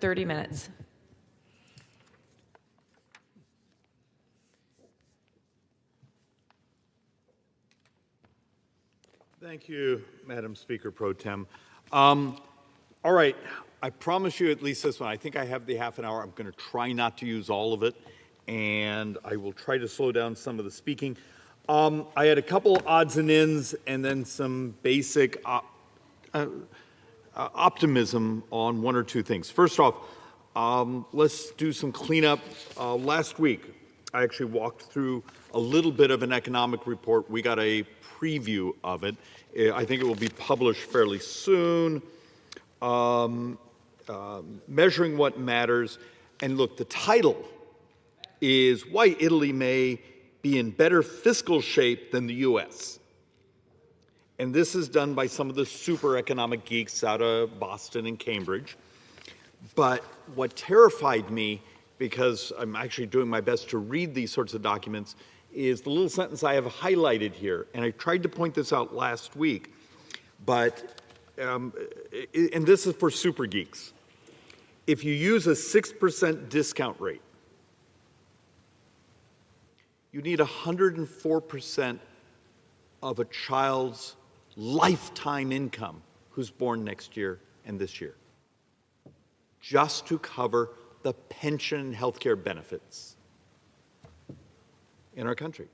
30 minutes. Thank you, Madam Speaker Pro Tem. All right, I promise you at least this one. I think I have the half an hour. I'm going to try not to use all of it, and I will try to slow down some of the speaking. I had a couple odds and ends and then some basic optimism on one or two things. First off, let's do some cleanup. Last week, I actually walked through a little bit of an economic report. We got a preview of it. I think it will be published fairly soon. Measuring What Matters. And look, the title is Why Italy May Be in Better Fiscal Shape Than the U.S. And this is done by some of the super economic geeks out of Boston and Cambridge. But what terrified me, because I'm actually doing my best to read these sorts of documents, is the little sentence I have highlighted here. And I tried to point this out last week, but, and this is for super geeks. If you use a 6% discount rate, you need 104% of a child's lifetime income who's born next year and this year, just to cover the pension and healthcare benefits in our country.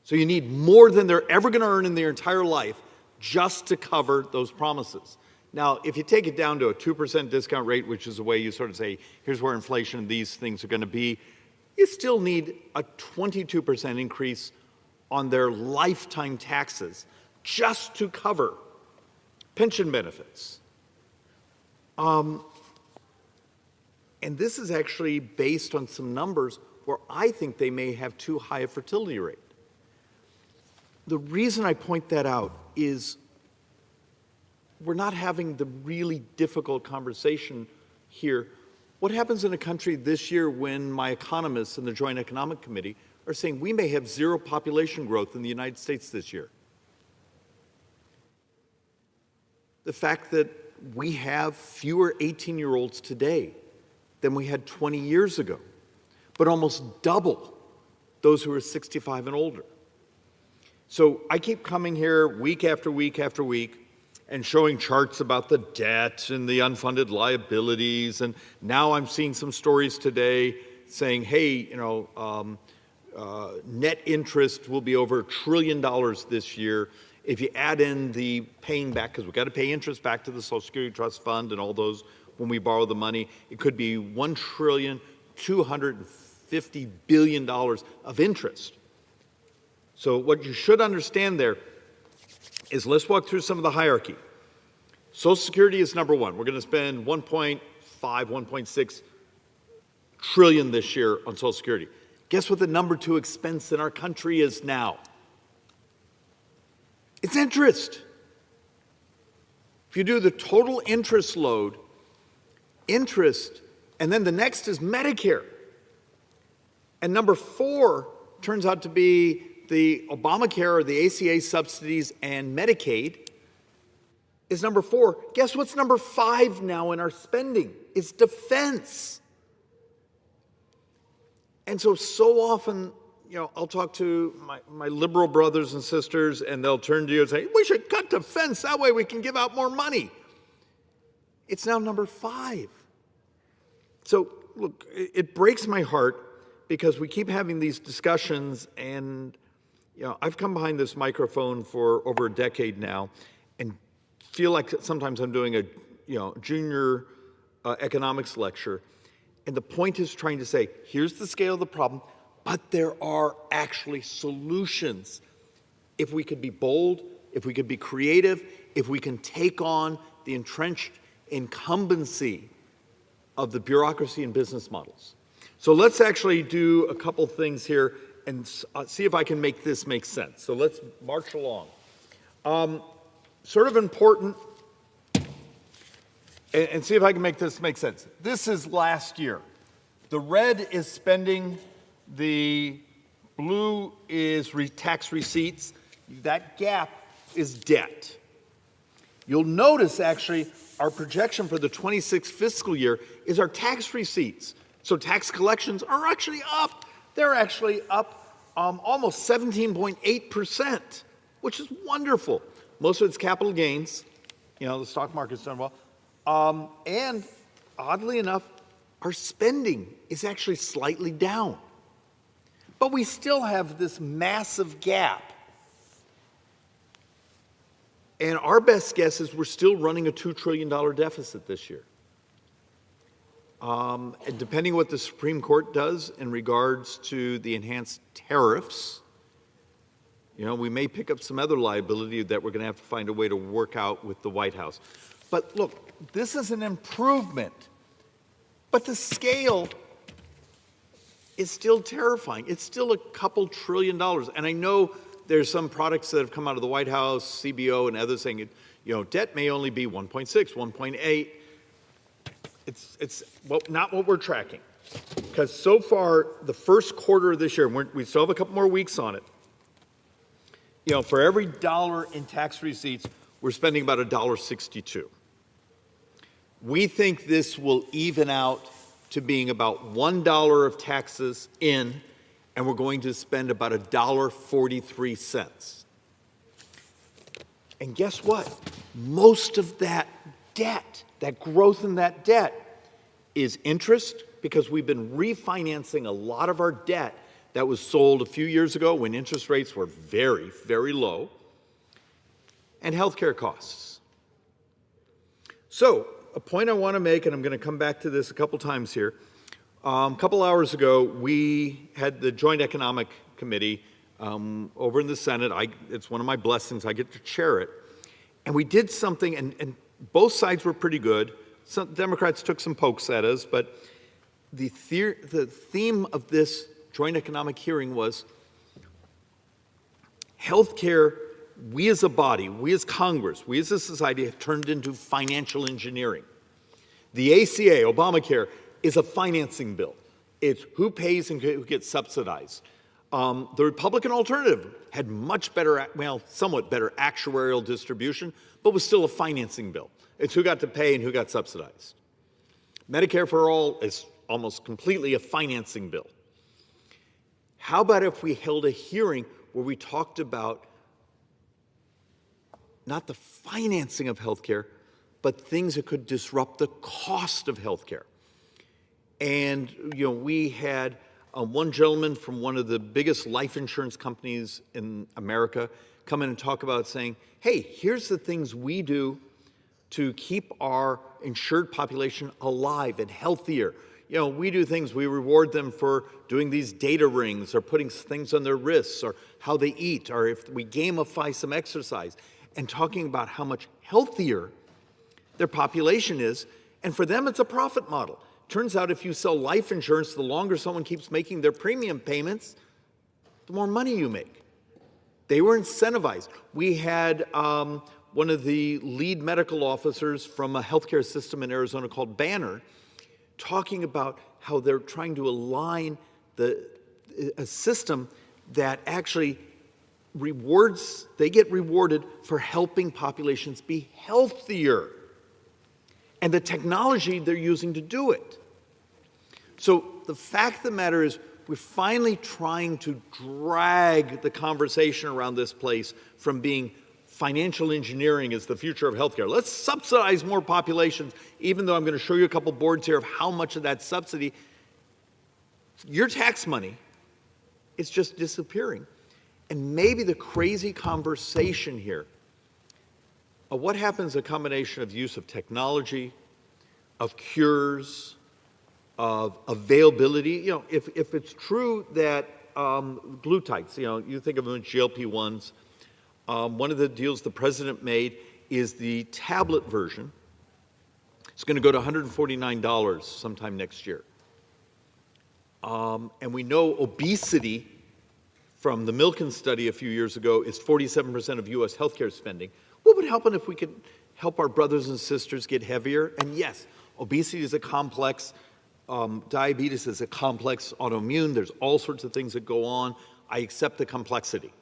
So you need more than they're ever going to earn in their entire life just to cover those promises. Now, if you take it down to a 2% discount rate, which is a way you sort of say, here's where inflation and these things are going to be, you still need a 22% increase on their lifetime taxes just to cover pension benefits. And this is actually based on some numbers where I think they may have too high a fertility rate. The reason I point that out is we're not having the really difficult conversation here. What happens in a country this year when my economists in the Joint Economic Committee are saying we may have zero population growth in the United States this year? The fact that we have fewer 18-year-olds today than we had 20 years ago, but almost double those who are 65 and older. So I keep coming here week after week after week and showing charts about the debt and the unfunded liabilities. And now I'm seeing some stories today saying, hey, you know, net interest will be over $1 trillion this year. If you add in the paying back, because we've got to pay interest back to the Social Security Trust Fund and all those when we borrow the money, it could be $1,250 billion of interest. So what you should understand there is, let's walk through some of the hierarchy. Social Security is number one. We're going to spend 1.5, 1.6 trillion this year on Social Security. Guess what the number two expense in our country is now? It's interest. If you do the total interest load, interest, and then the next is Medicare. And number four turns out to be the Obamacare or the ACA subsidies and Medicaid is number four. Guess what's number five now in our spending? It's defense. And so often, you know, I'll talk to my liberal brothers and sisters, and they'll turn to you and say, we should cut defense, that way we can give out more money. It's now number five. So, look, it breaks my heart because we keep having these discussions, and, you know, I've come behind this microphone for over a decade now and feel like sometimes I'm doing a, you know, junior economics lecture, and the point is trying to say, here's the scale of the problem, but there are actually solutions. If we could be bold, if we could be creative, if we can take on the entrenched incumbency of the bureaucracy and business models. So let's actually do a couple things here and see if I can make this make sense. So let's march along. Sort of important, and see if I can make this make sense. This is last year. The red is spending, the blue is tax receipts. That gap is debt. You'll notice, actually, our projection for the 26th fiscal year is our tax receipts. So tax collections are actually up. They're actually up almost 17.8%, which is wonderful. Most of it's capital gains. You know, the stock market's done well. And oddly enough, our spending is actually slightly down. But we still have this massive gap. And our best guess is we're still running a $2 trillion deficit this year. And depending what the Supreme Court does in regards to the enhanced tariffs, you know, we may pick up some other liability that we're going to have to find a way to work out with the White House. But look, this is an improvement, but the scale is still terrifying. It's still a couple $1 trillion. And I know there's some products that have come out of the White House, CBO, and others saying, you know, debt may only be 1.6, 1.8. It's not what we're tracking. Because so far, the first quarter of this year, and we still have a couple more weeks on it, you know, for every dollar in tax receipts, we're spending about $1.62. We think this will even out to being about $1 of taxes in, and we're going to spend about $1.43. And guess what? Most of that debt, that growth in that debt, is interest, because we've been refinancing a lot of our debt that was sold a few years ago when interest rates were very, very low, and healthcare costs. So, a point I want to make, and I'm going to come back to this a couple times here. A couple hours ago, we had the Joint Economic Committee over in the Senate. It's one of my blessings. I get to chair it. And we did something, and both sides were pretty good. Some Democrats took some pokes at us, but the theme of this Joint Economic hearing was healthcare. We as a body, we as Congress, we as a society have turned into financial engineering. The ACA, Obamacare, is a financing bill. It's who pays and who gets subsidized. The Republican alternative had much better, well, somewhat better actuarial distribution, but was still a financing bill. It's who got to pay and who got subsidized. Medicare for all is almost completely a financing bill. How about if we held a hearing where we talked about not the financing of healthcare, but things that could disrupt the cost of healthcare? And, you know, we had one gentleman from one of the biggest life insurance companies in America come in and talk about saying, hey, here's the things we do to keep our insured population alive and healthier. You know, we do things, we reward them for doing these data rings or putting things on their wrists or how they eat, or if we gamify some exercise, and talking about how much healthier their population is. And for them, it's a profit model. Turns out if you sell life insurance, the longer someone keeps making their premium payments, the more money you make. They were incentivized. We had one of the lead medical officers from a healthcare system in Arizona called Banner talking about how they're trying to align a system that actually rewards, they get rewarded for helping populations be healthier, and the technology they're using to do it. So the fact of the matter is, we're finally trying to drag the conversation around this place from being financial engineering is the future of healthcare. Let's subsidize more populations, even though I'm going to show you a couple boards here of how much of that subsidy, your tax money, is just disappearing. And maybe the crazy conversation here of what happens, a combination of use of technology, of cures, of availability. You know, if it's true that glutides, you know, you think of them as GLP-1s, one of the deals the president made is the tablet version. It's going to go to $149 sometime next year. And we know obesity from the Milken study a few years ago is 47% of U.S. healthcare spending. What would happen if we could help our brothers and sisters get heavier? And yes, obesity is a complex, diabetes is a complex autoimmune. There's all sorts of things that go on. I accept the complexity.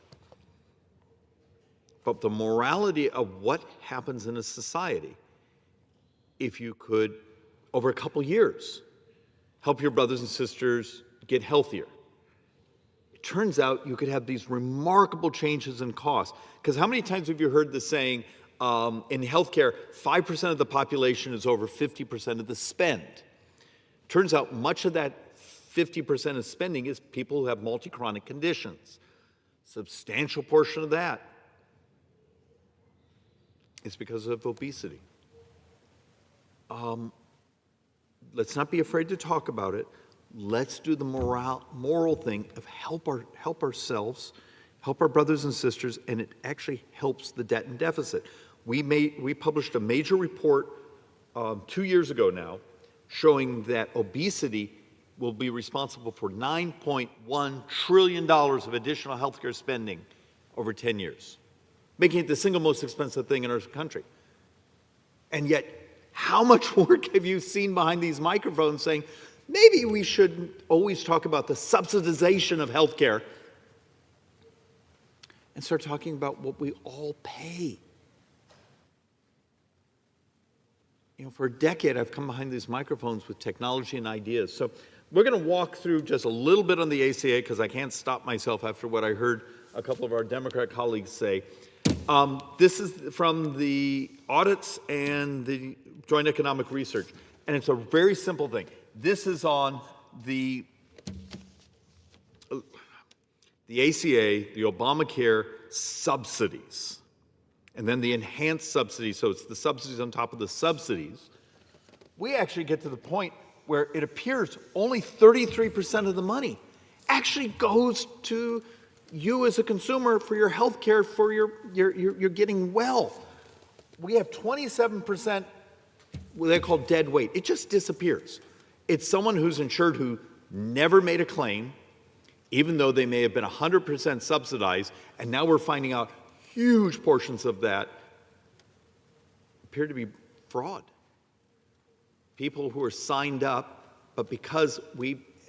But the morality of what happens in a society if you could, over a couple years, help your brothers and sisters get healthier. It turns out you could have these remarkable changes in cost. Because how many times have you heard the saying, in healthcare, 5% of the population is over 50% of the spend? Turns out much of that 50% of spending is people who have multi-chronic conditions. Substantial portion of that is because of obesity. Let's not be afraid to talk about it. Let's do the moral thing of help ourselves, help our brothers and sisters, and it actually helps the debt and deficit. We published a major report 2 years ago now showing that obesity will be responsible for $9.1 trillion of additional healthcare spending over 10 years, making it the single most expensive thing in our country. And yet, how much work have you seen behind these microphones saying, maybe we shouldn't always talk about the subsidization of healthcare and start talking about what we all pay? You know, for a decade, I've come behind these microphones with technology and ideas. So we're going to walk through just a little bit on the ACA because I can't stop myself after what I heard a couple of our Democrat colleagues say. This is from the audits and the Joint Economic Research, and it's a very simple thing. This is on the ACA, the Obamacare subsidies, and then the enhanced subsidies, so it's the subsidies on top of the subsidies. We actually get to the point where it appears only 33% of the money actually goes to you as a consumer for your health care, for you're getting well. We have 27% what they call dead weight. It just disappears. It's someone who's insured who never made a claim, even though they may have been 100% subsidized, and now we're finding out huge portions of that appear to be fraud. People who are signed up, but because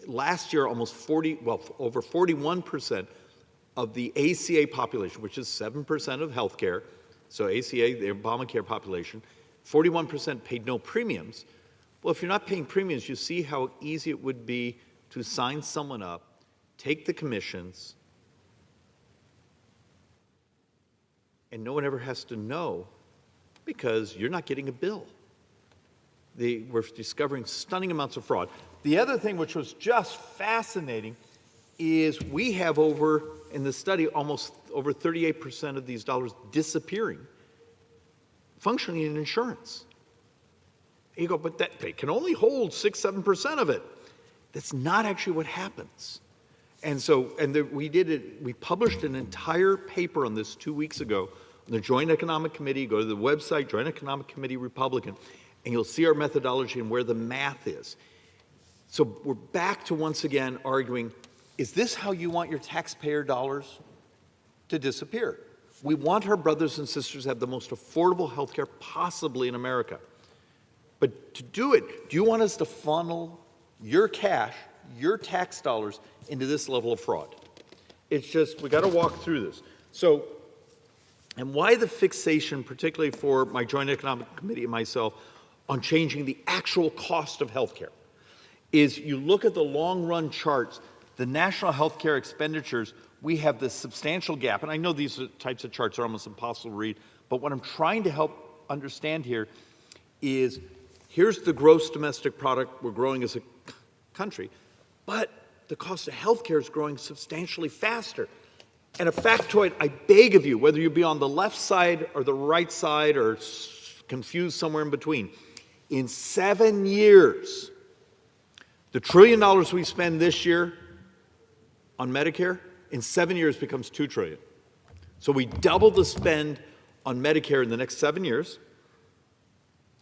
last year over 41% of the ACA population, which is 7% of healthcare, so ACA, the Obamacare population, 41% paid no premiums. Well, if you're not paying premiums, you see how easy it would be to sign someone up, take the commissions, and no one ever has to know because you're not getting a bill. We're discovering stunning amounts of fraud. The other thing which was just fascinating is we have in the study, almost over 38% of these dollars disappearing, functioning in insurance. You go, but they can only hold 6-7% of it. That's not actually what happens. And so, we published an entire paper on this 2 weeks ago on the Joint Economic Committee. Go to the website, Joint Economic Committee Republican, and you'll see our methodology and where the math is. So we're back to once again arguing, is this how you want your taxpayer dollars to disappear? We want our brothers and sisters to have the most affordable health care possibly in America. But to do it, do you want us to funnel your cash, your tax dollars, into this level of fraud? It's just, we got to walk through this. So, and why the fixation, particularly for my Joint Economic Committee and myself, on changing the actual cost of health care, is you look at the long-run charts, the national health care expenditures, we have this substantial gap. And I know these types of charts are almost impossible to read, but what I'm trying to help understand here is, here's the gross domestic product we're growing as a country, but the cost of health care is growing substantially faster. And a factoid, I beg of you, whether you be on the left side or the right side or confused somewhere in between, in 7 years, the $1 trillion we spend this year on Medicare, in 7 years becomes $2 trillion. So we double the spend on Medicare in the next 7 years,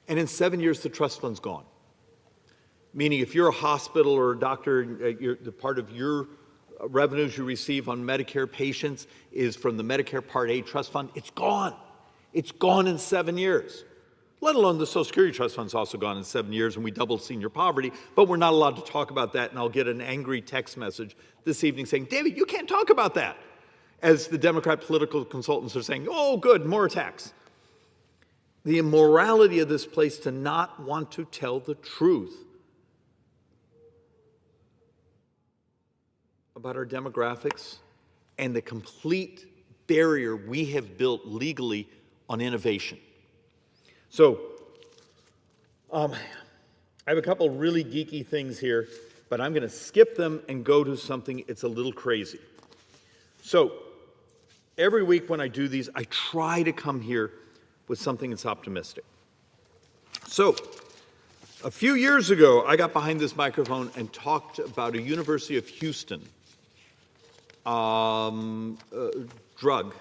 and in 7 years the trust fund's gone. Meaning if you're a hospital or a doctor, the part of your revenues you receive on Medicare patients is from the Medicare Part A trust fund, it's gone. It's gone in 7 years. Let alone the Social Security Trust Fund's also gone in 7 years, and we doubled senior poverty, but we're not allowed to talk about that, and I'll get an angry text message this evening saying, David, you can't talk about that, as the Democrat political consultants are saying, oh, good, more attacks. the immorality of this place to not want to tell the truth about our demographics and the complete barrier we have built legally on innovation. So, I have a couple really geeky things here, but I'm going to skip them and go to something it's a little crazy. So, every week when I do these, I try to come here with something that's optimistic. So, a few years ago, I got behind this microphone and talked about a University of Houston drug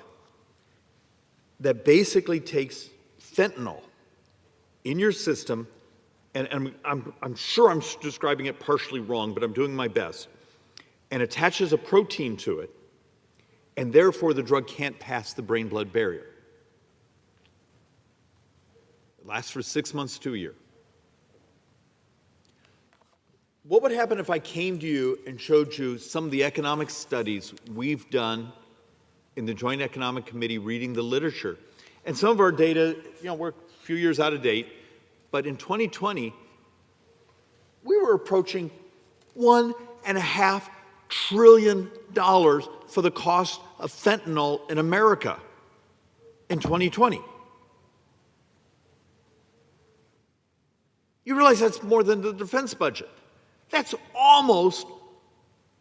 that basically takes fentanyl in your system, and I'm sure I'm describing it partially wrong, but I'm doing my best, and attaches a protein to it, and therefore the drug can't pass the brain-blood barrier. It lasts for 6 months to a year. What would happen if I came to you and showed you some of the economic studies we've done in the Joint Economic Committee, reading the literature? And some of our data, we're a few years out of date, but in 2020, we were approaching $1.5 trillion for the cost of fentanyl in America in 2020. You realize that's more than the defense budget. That's almost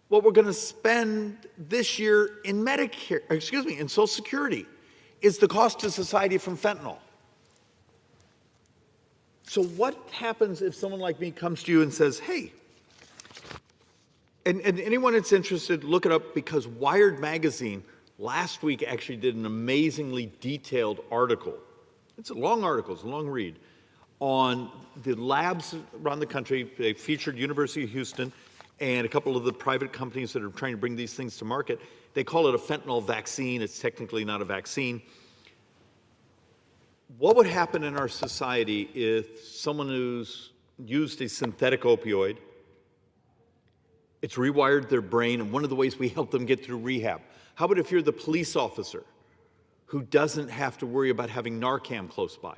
what we're going to spend this year in Medicare, in Social Security, is the cost to society from fentanyl. So what happens if someone like me comes to you and says, hey, and anyone that's interested, look it up, because Wired magazine last week actually did an amazingly detailed article. It's a long article, it's a long read, on the labs around the country. They featured University of Houston and a couple of the private companies that are trying to bring these things to market. They call it a fentanyl vaccine. It's technically not a vaccine. What would happen in our society if someone who's used a synthetic opioid, it's rewired their brain, and one of the ways we help them get through rehab? How about if you're the police officer who doesn't have to worry about having Narcan close by?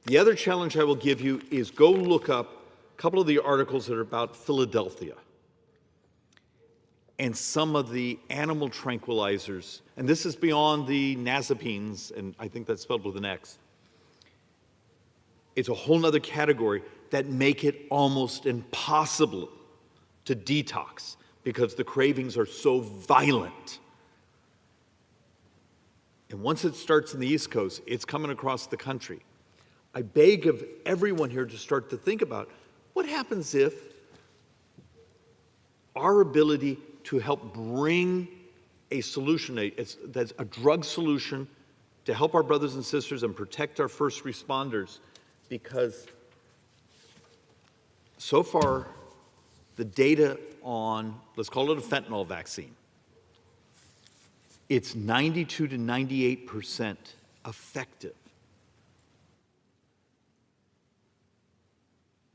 The other challenge I will give you is go look up a couple of the articles that are about Philadelphia and some of the animal tranquilizers, and this is beyond the nazepines, and I think that's spelled with an X. It's a whole nother category that make it almost impossible to detox because the cravings are so violent. And once it starts in the East Coast, it's coming across the country. I beg of everyone here to start to think about what happens if our ability to help bring a solution, that's a drug solution, to help our brothers and sisters and protect our first responders, because so far the data on, let's call it a fentanyl vaccine, it's 92 to 98% effective.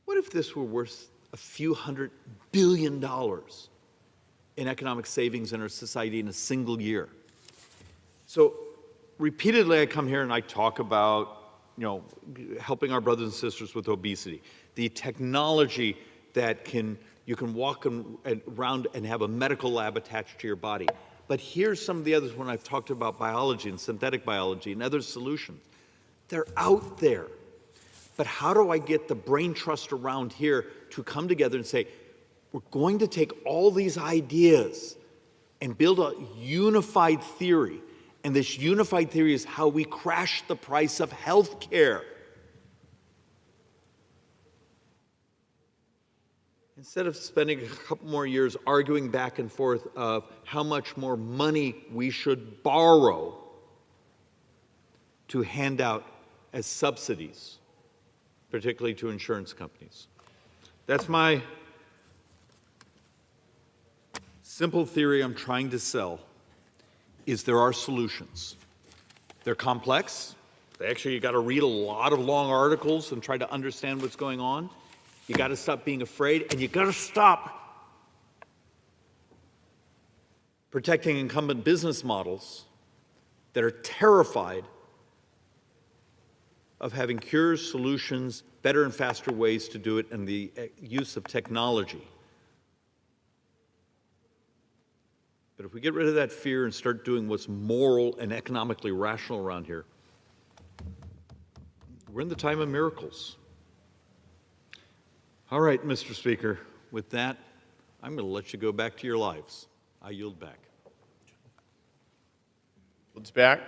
What if this were worth a few $100 billion in economic savings in our society in a single year? So repeatedly I come here and I talk about, helping our brothers and sisters with obesity, the technology that you can walk around and have a medical lab attached to your body. But here's some of the others when I've talked about biology and synthetic biology and other solutions. They're out there. But how do I get the brain trust around here to come together and say, we're going to take all these ideas and build a unified theory. And this unified theory is how we crash the price of health care. Instead of spending a couple more years arguing back and forth of how much more money we should borrow to hand out as subsidies, particularly to insurance companies. That's my simple theory I'm trying to sell, is there are solutions. They're complex. You got to read a lot of long articles and try to understand what's going on. You got to stop being afraid, and you got to stop protecting incumbent business models that are terrified of having cures, solutions, better and faster ways to do it, and the use of technology. But if we get rid of that fear and start doing what's moral and economically rational around here, we're in the time of miracles. All right, Mr. Speaker, with that, I'm going to let you go back to your lives. I yield back. It's back.